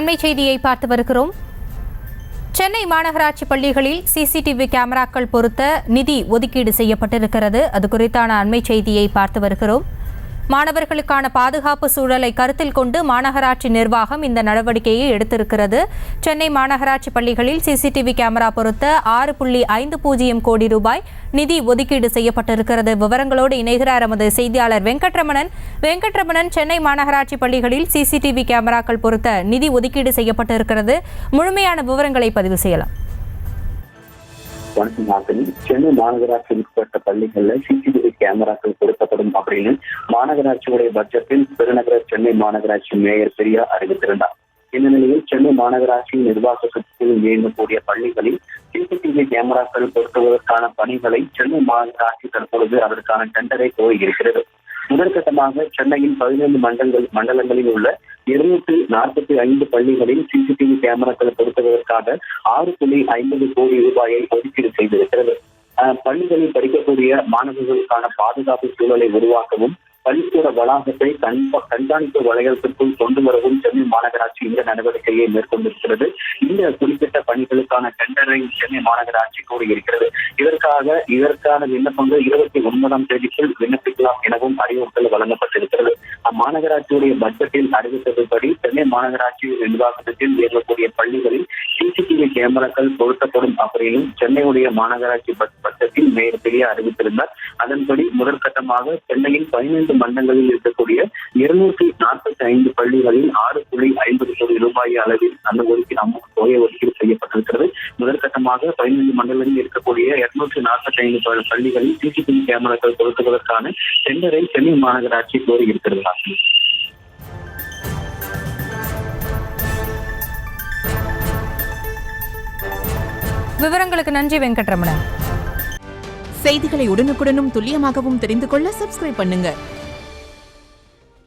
அண்மை செய்தியை பார்த்து வருகிறோம். சென்னை மாநகராட்சி பள்ளிகளில் சிசிடிவி கேமராக்கள் பொருத்த நிதி ஒதுக்கீடு செய்யப்பட்டிருக்கிறது. அது குறித்தான அண்மை செய்தியை பார்த்து வருகிறோம். மாணவர்களுக்கான பாதுகாப்பு சூழலை கருத்தில் கொண்டு மாநகராட்சி நிர்வாகம் இந்த நடவடிக்கையை எடுத்திருக்கிறது. சென்னை மாநகராட்சி பள்ளிகளில் சிசிடிவி கேமரா பொருத்த 6.50 கோடி ரூபாய் நிதி ஒதுக்கீடு செய்யப்பட்டிருக்கிறது. விவரங்களோடு இணைகிறார் எமது செய்தியாளர் வெங்கட்ரமணன். சென்னை மாநகராட்சி பள்ளிகளில் சிசிடிவி கேமராக்கள் பொருத்த நிதி ஒதுக்கீடு செய்யப்பட்டிருக்கிறது. முழுமையான விவரங்களை பதிவு செய்யலாம். சென்னை மாநகராட்சி உட்பட்ட பள்ளிகள்ல சிசிடிவி கேமராக்கள் பொருத்தப்படும் அப்படின்னு மாநகராட்சியுடைய பட்ஜெட்டில் பெருநகர சென்னை மாநகராட்சி மேயர் பெரியா அறிவித்திருந்தார். இந்த நிலையில் சென்னை மாநகராட்சி நிர்வாகத்தில் இயங்கக்கூடிய பள்ளிகளில் சிசிடிவி கேமராக்கள் பொருத்துவதற்கான பணிகளை சென்னை மாநகராட்சி தற்பொழுது அதற்கான டெண்டரை கோரியிருக்கிறது. முதற்கட்டமாக சென்னையின் 15 மண்டலங்களில் உள்ள 245 பள்ளிகளில் சிசிடிவி கேமராக்களை பொருத்துவதற்காக 6.50 கோடி ரூபாயை ஒதுக்கீடு செய்திருக்கிறது. பள்ளிகளில் படிக்கக்கூடிய மாணவர்களுக்கான பாதுகாப்பு சூழலை உருவாக்கவும் பள்ளிக்கூட வளாகத்தை கண்காணிப்பு வளையத்திற்குள் கொண்டு வரவும் சென்னை மாநகராட்சி இந்த நடவடிக்கையை மேற்கொண்டிருக்கிறது. இந்த குறிப்பிட்ட பணிகளுக்கான டெண்டரை சென்னை மாநகராட்சி கோரியிருக்கிறது. இதற்கான விண்ணப்பங்கள் 29ஆம் தேதிக்குள் விண்ணப்பிக்கலாம் எனவும் அறிவுறுத்தல் வழங்கப்பட்டிருக்கிறது. அம்மாநகராட்சியுடைய பட்ஜெட்டில் அறிவித்தபடி சென்னை மாநகராட்சி நிர்வாகத்தில் இயங்கக்கூடிய பள்ளிகளில் சிசிடிவி கேமராக்கள் பொருத்தப்படும் அப்படின்னு சென்னையுடைய மாநகராட்சி பட்ஜெட்டில் மேயர் பெரியா அறிவித்திருந்தார். அதன்படி முதற்கட்டமாக சென்னையின் 15 மண்டலங்களில் இருக்கக்கூடிய 245 பள்ளிகளில் 6.50 கோடி ரூபாய் அளவில் அந்த தொகை ஒதுக்கீடு செய்யப்பட்டிருக்கிறது. முதற்கட்டமாக 15 மண்டலங்களில் இருக்கக்கூடிய 245 பள்ளிகளில் சிசிடிவி கேமராக்கள் பொருத்துவதற்கான டெண்டரை சென்னை மாநகராட்சி கோரியிருக்கிறது. விவரங்களுக்கு நன்றி வெங்கட்ரமணன். செய்திகளை உடனுக்குடனும் துல்லியமாகவும் தெரிந்து கொள்ள சப்ஸ்கிரைப் பண்ணுங்க.